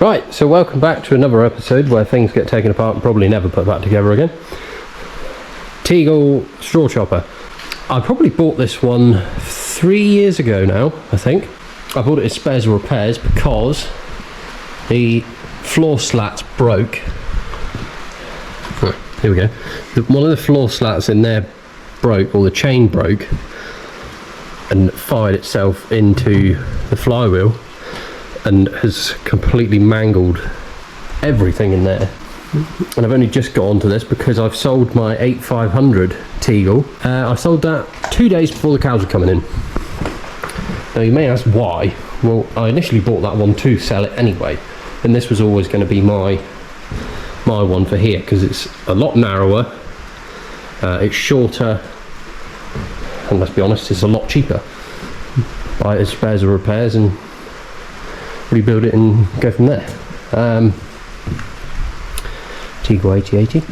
Right, so welcome back to another episode where things get taken apart and probably never put back together again. Teagle straw chopper. I probably bought this one 3 years ago now, I think. I bought it as spares or repairs because the floor slats broke. Here we go. One of the floor slats in there broke, or the chain broke, and fired itself into the flywheel and has completely mangled everything in there. And I've only just got onto this because I've sold my 8500 Teagle. I sold that 2 days before the cows were coming in. Now you may ask why. Well, I initially bought that one to sell it anyway, and this was always going to be my one for here because it's a lot narrower, it's shorter, and let's be honest, it's a lot cheaper. Buy it as spares or repairs and rebuild it and go from there. Teagle 8080.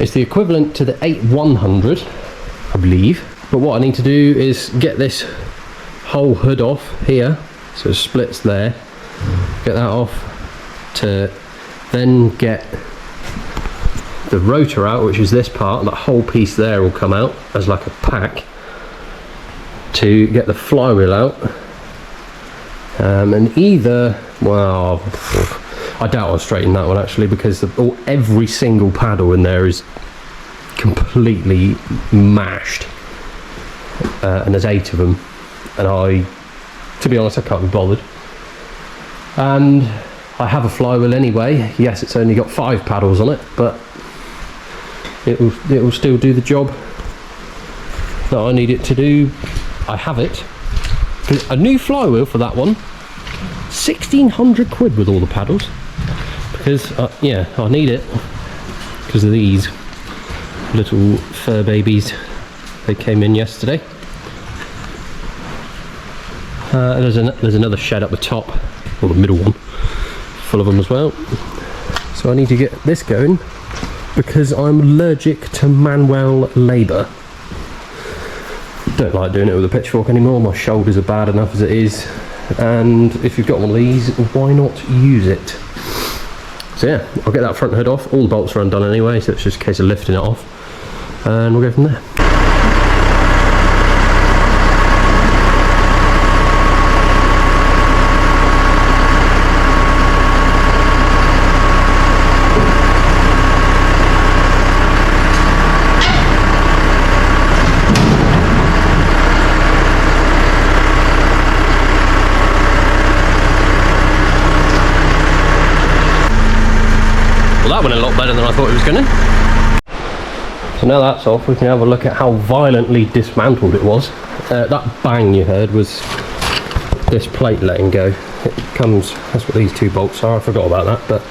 It's the equivalent to the 8100, I believe. But what I need to do is get this whole hood off here, so it splits there. Get that off to then get the rotor out, which is this part. That whole piece there will come out as like a pack. To get the flywheel out. And either, well, I doubt I'll straighten that one actually, because every single paddle in there is completely mashed, and there's 8 of them, and to be honest, I can't be bothered. And I have a flywheel anyway. Yes, it's only got 5 paddles on it, but it will still do the job that I need it to do. I have it. A new flywheel for that one, 1600 quid with all the paddles, because yeah, I need it because of these little fur babies. They came in yesterday. There's another shed up the top, or the middle one, full of them as well. So I need to get this going because I'm allergic to manual labour. Don't like doing it with a pitchfork anymore. My shoulders are bad enough as it is, and if you've got one of these, why not use it? So yeah, I'll get that front hood off. All the bolts are undone anyway, so it's just a case of lifting it off, and we'll go from there. That went a lot better than I thought it was going to. So now that's off, we can have a look at how violently dismantled it was. That bang you heard was this plate letting go. It comes, that's what these 2 bolts are, I forgot about that, but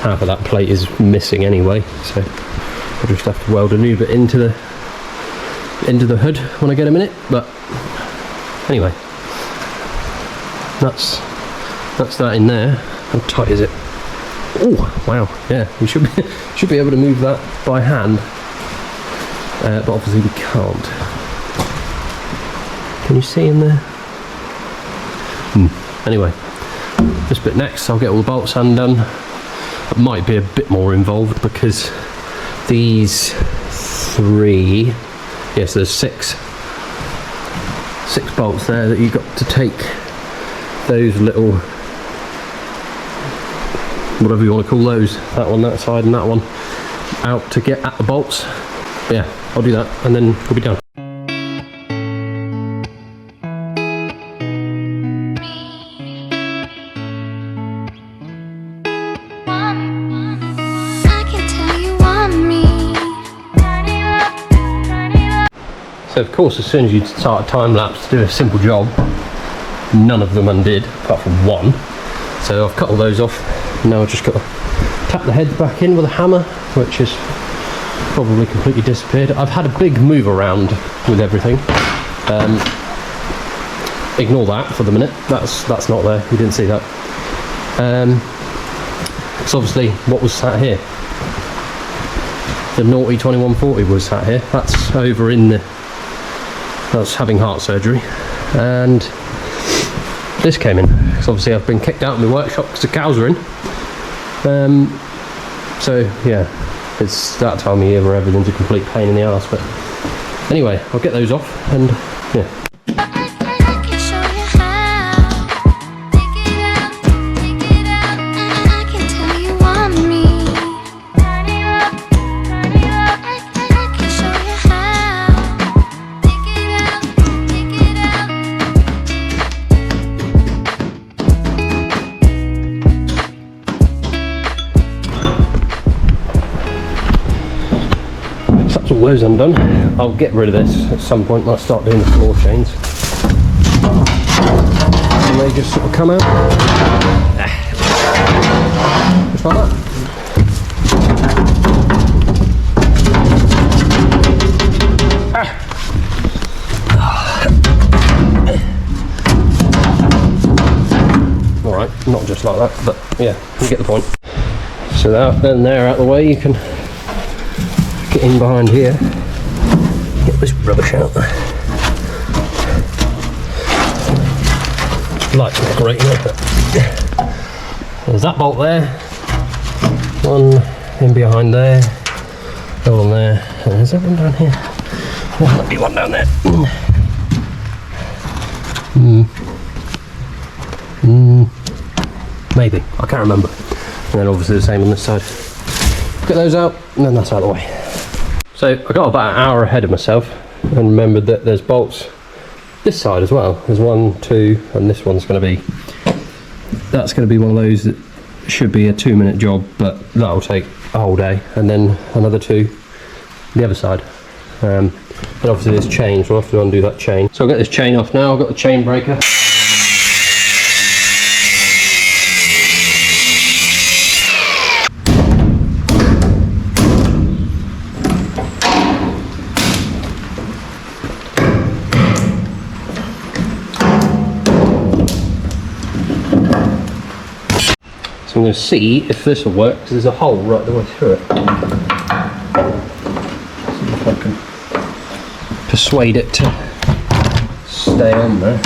half of that plate is missing anyway, so I'll just have to weld a new bit into the hood when I get a minute. But anyway, that's that in there. How tight is it? Oh wow, yeah, we should be able to move that by hand, but obviously we can't. Can you see in there? Anyway, this bit next, I'll get all the bolts undone. It might be a bit more involved because these 3, yes, there's 6 bolts there that you've got to take those little, whatever you want to call those, that one, that side and that one, out to get at the bolts. But yeah, I'll do that and then we'll be done. So of course, as soon as you start a time lapse to do a simple job, none of them undid apart from one. So I've cut all those off. Now I've just got to tap the heads back in with a hammer, which has probably completely disappeared. I've had a big move around with everything. Ignore that for the minute. That's not there. You didn't see that. So obviously, what was sat here? The naughty 2140 was sat here. That's over in the. That's having heart surgery, and this came in, because obviously I've been kicked out of my workshop because the cows are in. So yeah, it's that time of year where everything's a complete pain in the arse. But anyway, I'll get those off and yeah. All those undone. I'll get rid of this at some point when I start doing the floor chains. And they just sort of come out. Just like that. Alright, not just like that, but yeah, you get the point. So then they're out of the way, you can get in behind here, get this rubbish out there. Light's not great, but there's that bolt there, one in behind there, one there, and there's that one down here. There might be one down there. Maybe, I can't remember. And then obviously the same on this side. Get those out, and then that's out of the way. So I got about an hour ahead of myself and remembered that there's bolts this side as well. There's 1, 2, and this one's going to be, that's going to be one of those that should be a 2-minute job, but that'll take a whole day, and then another 2 the other side. And obviously this chain, so I'll have to undo that chain. So I'll get this chain off now. I've got the chain breaker. So I'm going to see if this will work, because there's a hole right the way through it. See if I can persuade it to stay on there.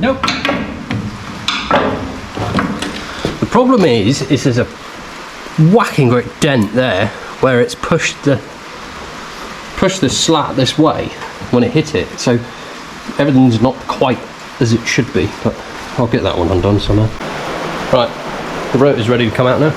Nope. The problem is there's a whacking great dent there where it's pushed the slat this way when it hit it, so everything's not quite as it should be, but I'll get that one undone somehow. Right, the rotor's ready to come out now.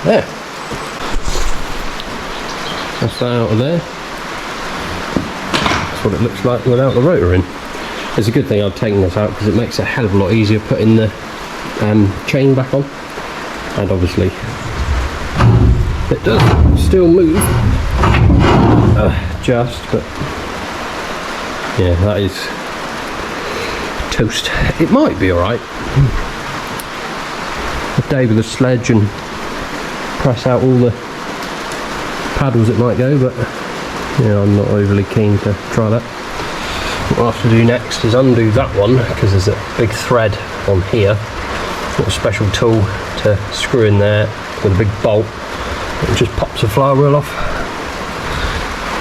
There. That's that out of there. That's what it looks like without the rotor in. It's a good thing I've taken this out because it makes it a hell of a lot easier putting the chain back on. And obviously it does still move, just, but yeah, that is toast. It might be alright. A day with a sledge and press out all the paddles it might go, but yeah, I'm not overly keen to try that. What I'll have to do next is undo that one, because there's a big thread on here. Got a special tool to screw in there with a big bolt. It just pops the flywheel off.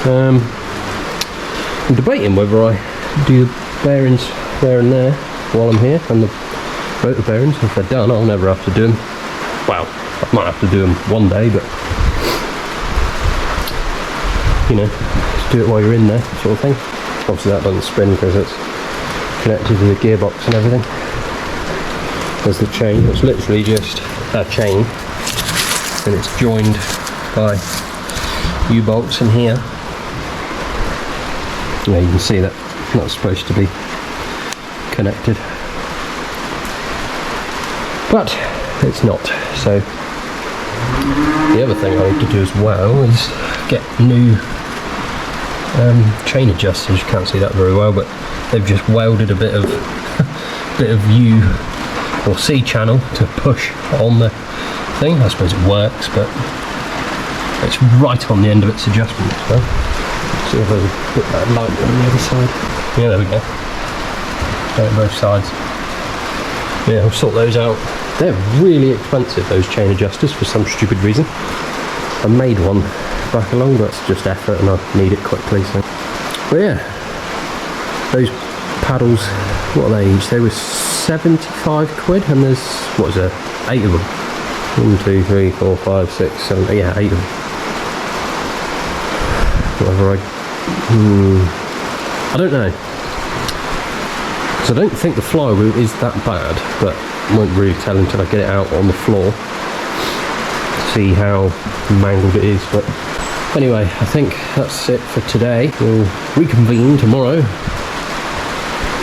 I'm debating whether I do the bearings there and there while I'm here, and the rotor bearings. If they're done, I'll never have to do them. Well, I might have to do them one day, but you know, just do it while you're in there, sort of thing. Obviously that doesn't spin because it's connected to the gearbox and everything. There's the chain. It's literally just a chain, and it's joined by U-bolts in here, Yeah, you can see that that's supposed to be connected, but it's not. So the other thing I need to do as well is get new chain adjusters. You can't see that very well, but they've just welded a bit of U or C channel to push on the thing. I suppose it works, but it's right on the end of its adjustment as well. See if there's a bit that light on the other side. Yeah, there we go. Both sides. Yeah, I'll sort those out. They're really expensive, those chain adjusters, for some stupid reason. I made one back along, but it's just effort and I need it quickly. So, but yeah, those paddles, what are they each? They were 75 quid, and there's, what is there, 8 of them. 1, 2, 3, 4, 5, 6, 7, yeah, 8 of them. Whatever I don't know. So I don't think the flywheel is that bad, but I won't really tell until I get it out on the floor to see how mangled it is. But anyway, I think that's it for today. We'll reconvene tomorrow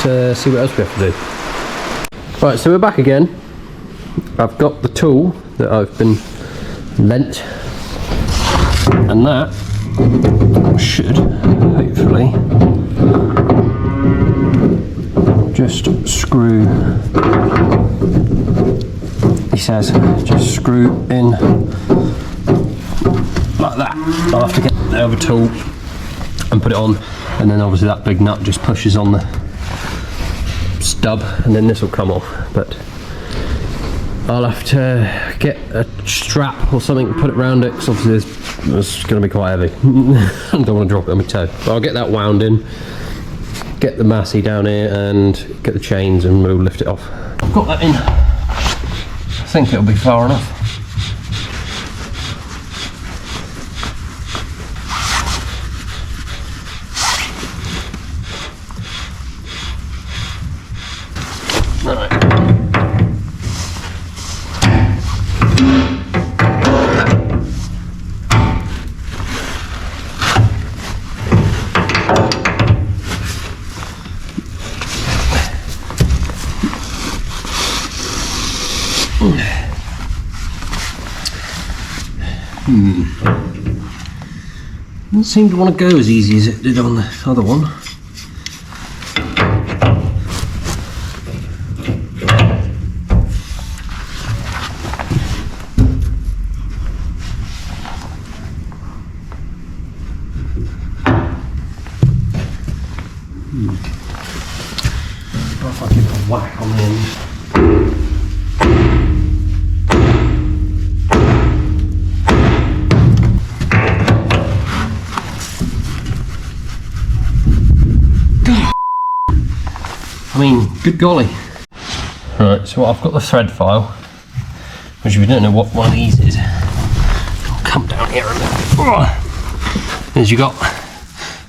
to see what else we have to do. Right, so we're back again. I've got the tool that I've been lent, and that should hopefully just screw, he says, just screw in like that. I'll have to get the other tool and put it on, and then obviously that big nut just pushes on the stub, and then this will come off. But I'll have to get a strap or something and put it around it, because obviously it's going to be quite heavy. I don't want to drop it on my toe. But I'll get that wound in, get the massey down here and get the chains, and we'll lift it off. I've got that in. I think it'll be far enough. Doesn't seem to want to go as easy as it did on the other one. If I give it a whack on the end. I mean, good golly. Right, so I've got the thread file, which if you don't know what one of these is, I'll come down here a bit. As you got,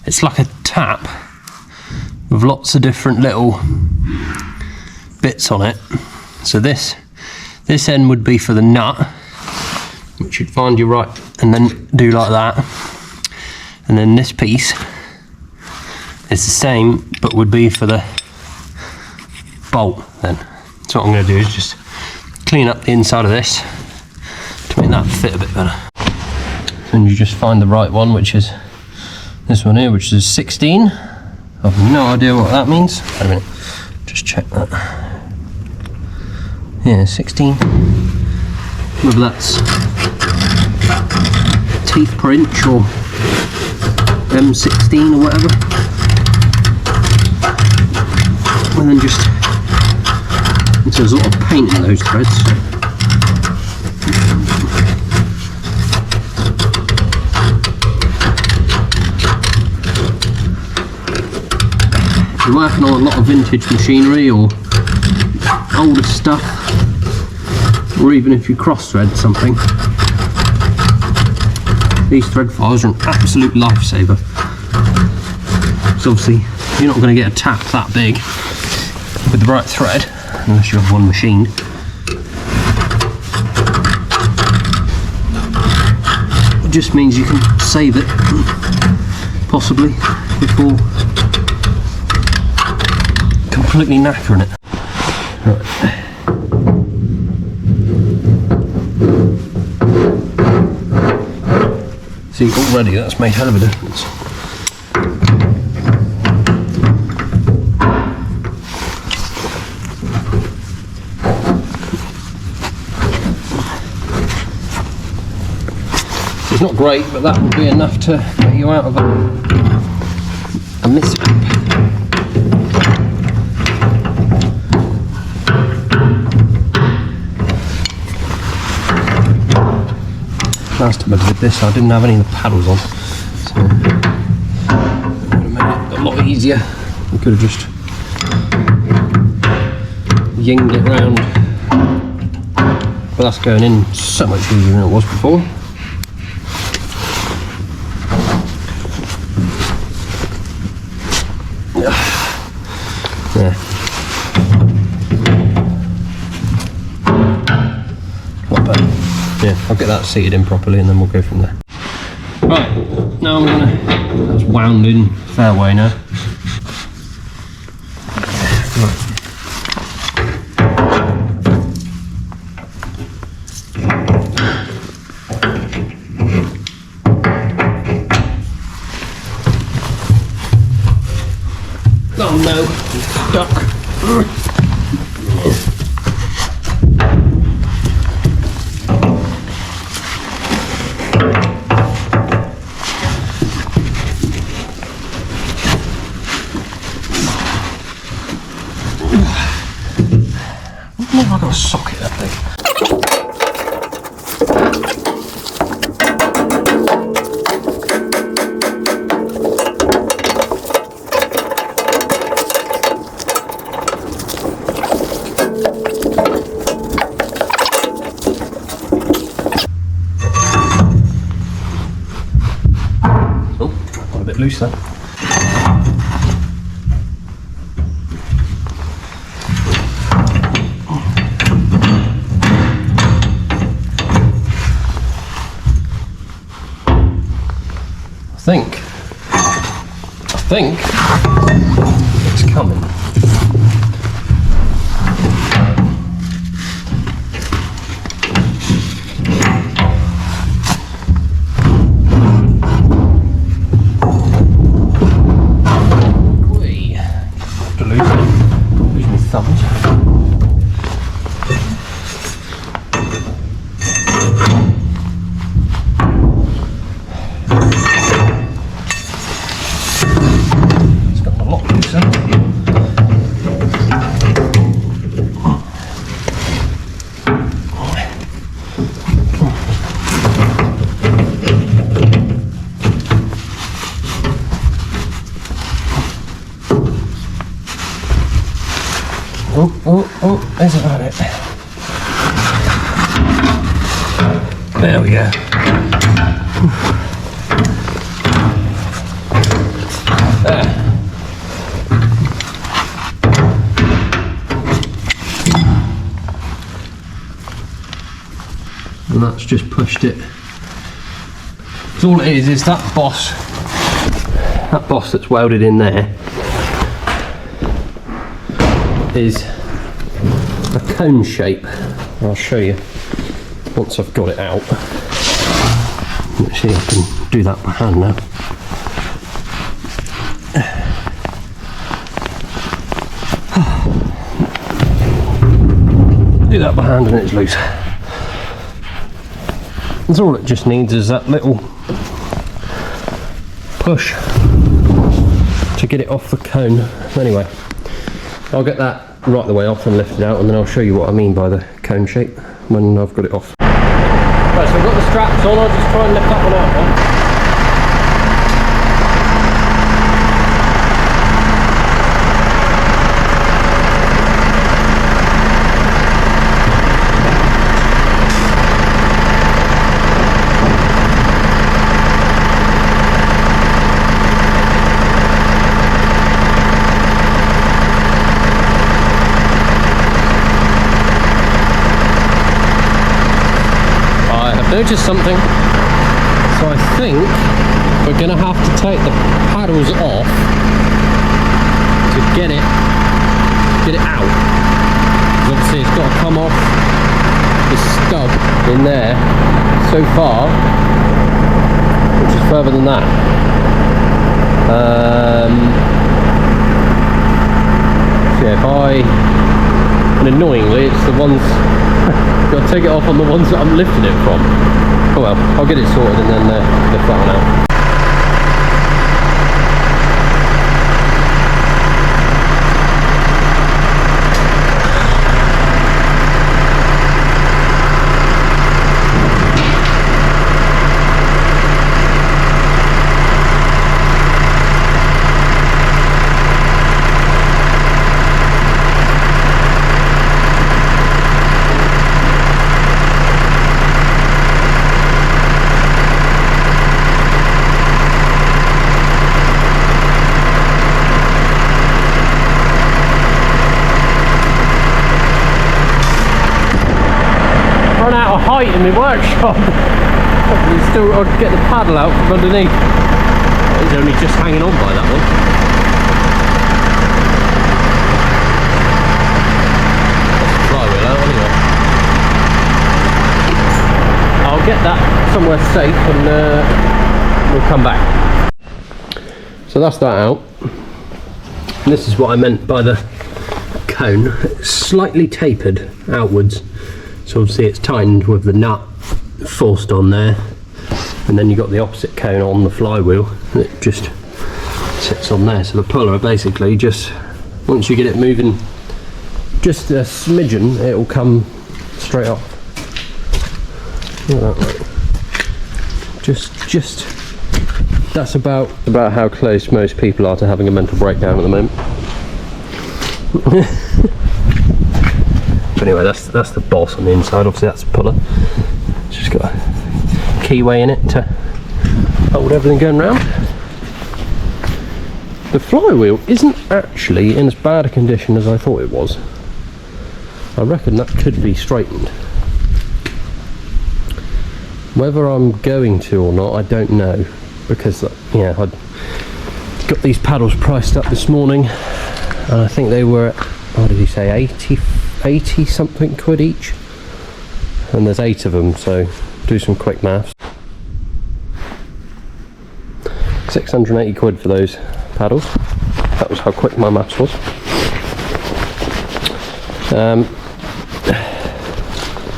it's like a tap with lots of different little bits on it. So this end would be for the nut, which you'd find you right, and then do like that. And then this piece is the same, but would be for the bolt then. So what I'm going to do is just clean up the inside of this to make that fit a bit better. And you just find the right one, which is this one here, which is 16. I've no idea what that means. Wait a minute, just check that. Yeah, 16. Whether that's teeth per inch or M16 or whatever. And then just into a sort of painting those threads. If you're working on a lot of vintage machinery or older stuff, or even if you cross thread something, these thread files are an absolute lifesaver. So obviously you're not going to get a tap that big with the right thread unless you have one machined. It just means you can save it, possibly, before completely knackering it. Right. See, already that's made hell of a difference. It's not great, but that will be enough to get you out of a mishap. Last time I did this, I didn't have any of the paddles on, so it would have made it a lot easier. We could have just yinged it round, but that's going in so much easier than it was before. Yeah. Not bad. Yeah, I'll get that seated in properly and then we'll go from there. Right, now I'm gonna, that's wound in fairway now. Right. Oh no, it's stuck. I've got a socket that thing. Oh, got a bit loose there. I think it's coming. Whee. Have to lose my thumbs. Oh, there's about it. There we go. There. And that's just pushed it. So all it is that boss that's welded in there is a cone shape. I'll show you once I've got it out. Let's see if I can do that by hand now. Do that by hand and it's loose. That's all it just needs, is that little push to get it off the cone. Anyway, I'll get that right the way off and lift it out, and then I'll show you what I mean by the cone shape when I've got it off. Right, so I've got the straps on. I'll just try and lift that one out now. Noticed something, so I think we're gonna have to take the paddles off to get it out. Because obviously it's got to come off the stub in there so far, which is further than that. So yeah, and annoyingly it's the ones got to take it off on the ones that I'm lifting it from. Oh well, I'll get it sorted and then lift that one out. Height in my workshop. You still got to get the paddle out from underneath. It's only just hanging on by that one. That's the flywheel out anyway. I'll get that somewhere safe and we'll come back. So that's that out. And this is what I meant by the cone. It's slightly tapered outwards. So obviously it's tightened with the nut forced on there, and then you've got the opposite cone on the flywheel that just sits on there. So the puller basically just, once you get it moving just a smidgen, it will come straight off. Look at that, right? Just that's about how close most people are to having a mental breakdown at the moment. Anyway, that's the boss on the inside. Obviously that's the puller. It's just got a keyway in it to hold everything going round. The flywheel isn't actually in as bad a condition as I thought it was. I reckon that could be straightened. Whether I'm going to or not, I don't know, because yeah, I got these paddles priced up this morning and I think they were at, what did he say, 80 something quid each, and there's 8 of them, so do some quick maths. 680 quid for those paddles. That was how quick my maths was.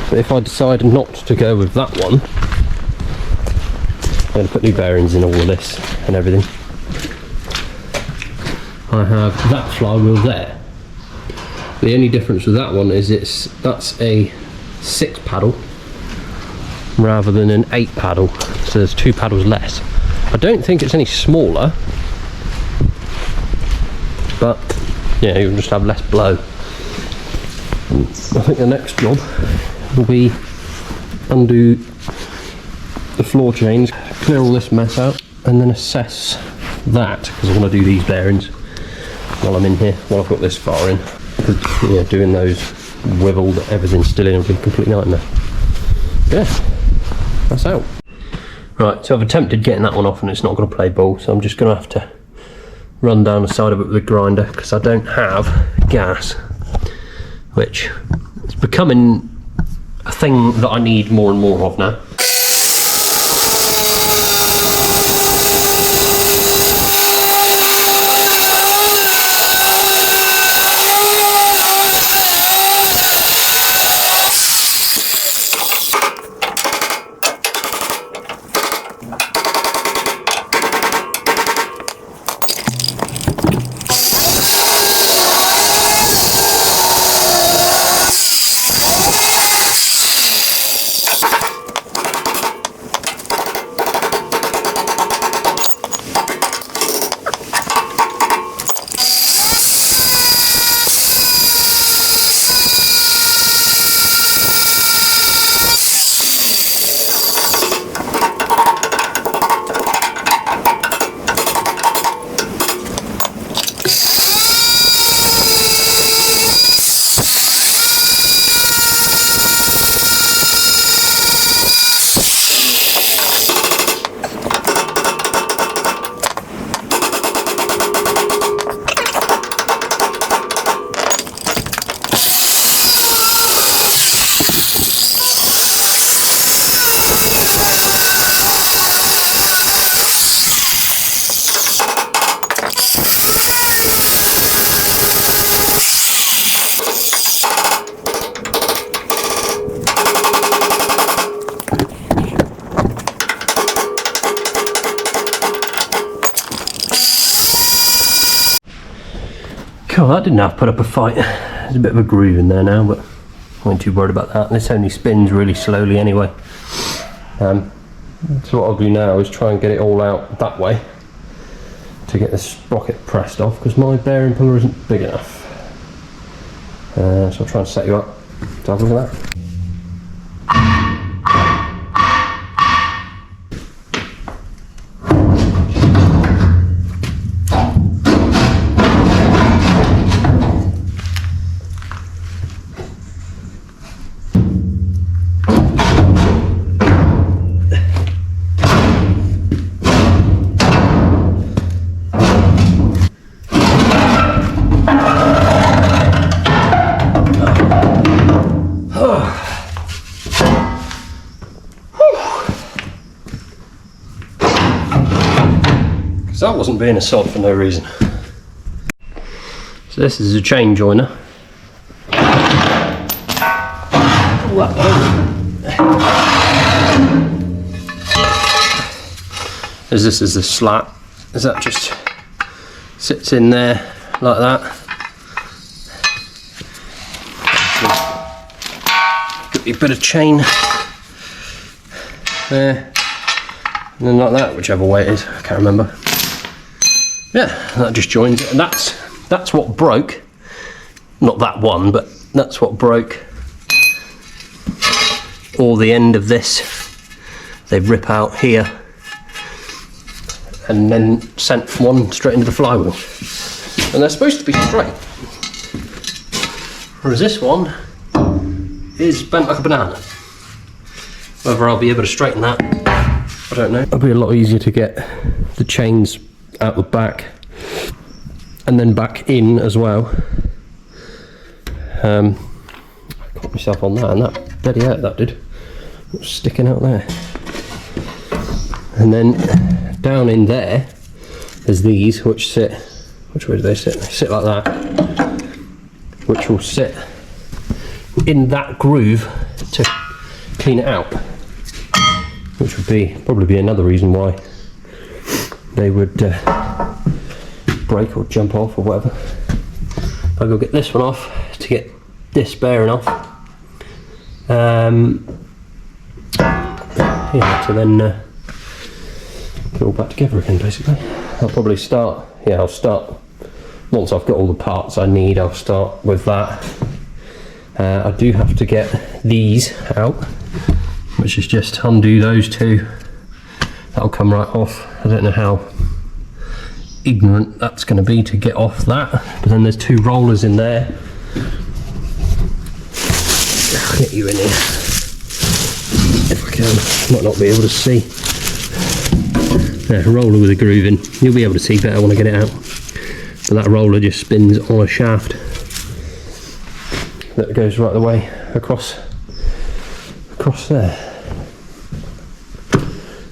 But if I decide not to go with that one, I'm going to put new bearings in all of this and everything. I have that flywheel there. The only difference with that one is that's a 6 paddle rather than an 8 paddle, so there's 2 paddles less. I don't think it's any smaller, but yeah, you'll just have less blow. I think the next job will be undo the floor chains, clear all this mess out, and then assess that, because I want to do these bearings while I'm in here, while I've got this far in. Yeah, doing those with all everything still in will be a complete nightmare. Yeah, that's out. Right, so I've attempted getting that one off and it's not going to play ball, so I'm just going to have to run down the side of it with a grinder because I don't have gas, which is becoming a thing that I need more and more of now. Cool, that didn't have to put up a fight. There's a bit of a groove in there now, but I wasn't too worried about that. This only spins really slowly anyway. So what I'll do now is try and get it all out that way to get the sprocket pressed off, because my bearing puller isn't big enough. So I'll try and set you up to have a look at that. So that wasn't being a sod for no reason. So this is a chain joiner. As this is the slat, as that just sits in there like that. Got your bit of chain there, and then like that, whichever way it is, I can't remember. Yeah, that just joins it, and that's what broke. Not that one, but that's what broke. Or the end of this, they rip out here, and then sent one straight into the flywheel. And they're supposed to be straight, whereas this one is bent like a banana. Whether I'll be able to straighten that, I don't know. It'll be a lot easier to get the chains out the back and then back in as well. I caught myself on that, and that bloody hurt, that did. It was sticking out there. And then down in there, there's these which sit, which way do they sit? They sit like that, which will sit in that groove to clean it out, which would probably be another reason why they would break or jump off or whatever. I'll go get this one off to get this bearing off. Yeah, to then put it all back together again, basically. I'll probably start, I'll start, once I've got all the parts I need, I'll start with that. I do have to get these out, which is just undo those two. That'll come right off. I don't know how ignorant that's going to be to get off that, but then there's two rollers in there. I'll get you in here if I can. Might not be able to see. A roller with a groove in. You'll be able to see better when I get it out. But that roller just spins on a shaft that goes right the way across there.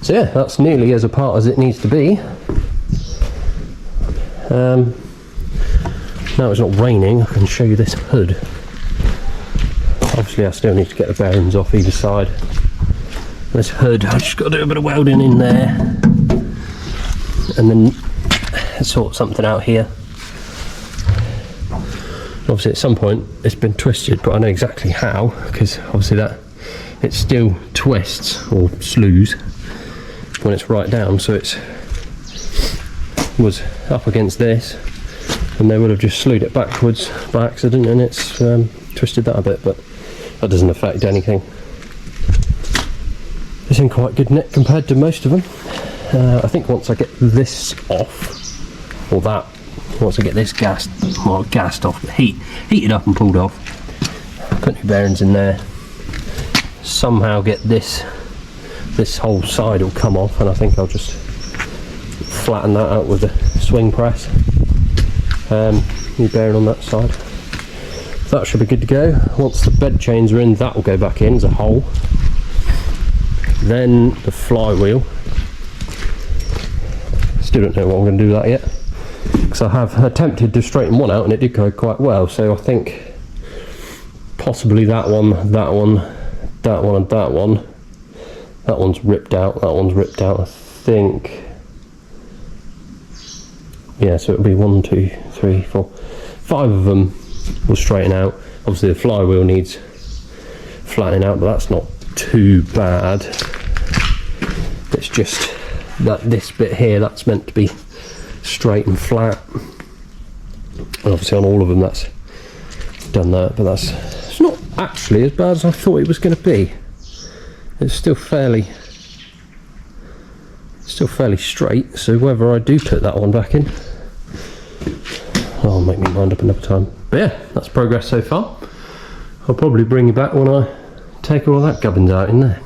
So yeah, that's nearly as apart as it needs to be. Now it's not raining, I can show you this hood. Obviously I still need to get the bearings off either side. This hood, I've just got to do a bit of welding in there, and then sort something out here. Obviously at some point it's been twisted, but I know exactly how, because obviously that it still twists or slews when it's right down, so it was up against this and they would have just slewed it backwards by accident, and it's twisted that a bit, but that doesn't affect anything. It's in quite good nick compared to most of them. I think once I get this off, or that, once I get this gassed off, heated up and pulled off, put new bearings in there, somehow get this whole side will come off, and I think I'll just flatten that out with a swing press. New bearing on that side. That should be good to go. Once the bed chains are in, that will go back in as a hole. Then the flywheel. Still don't know what I'm going to do with that yet, because I have attempted to straighten one out and it did go quite well. So I think possibly that one, and that one. That one's ripped out. That one's ripped out. I think. Yeah, so it'll be 1, 2, 3, 4, 5 of them will straighten out. Obviously the flywheel needs flattening out, but that's not too bad. It's just that this bit here, that's meant to be straight and flat. And obviously on all of them that's done that, but it's not actually as bad as I thought it was going to be. It's still fairly straight, so whether I do put that one back in, I'll make me mind up another time. But yeah, that's progress so far. I'll probably bring you back when I take all that gubbins out in there.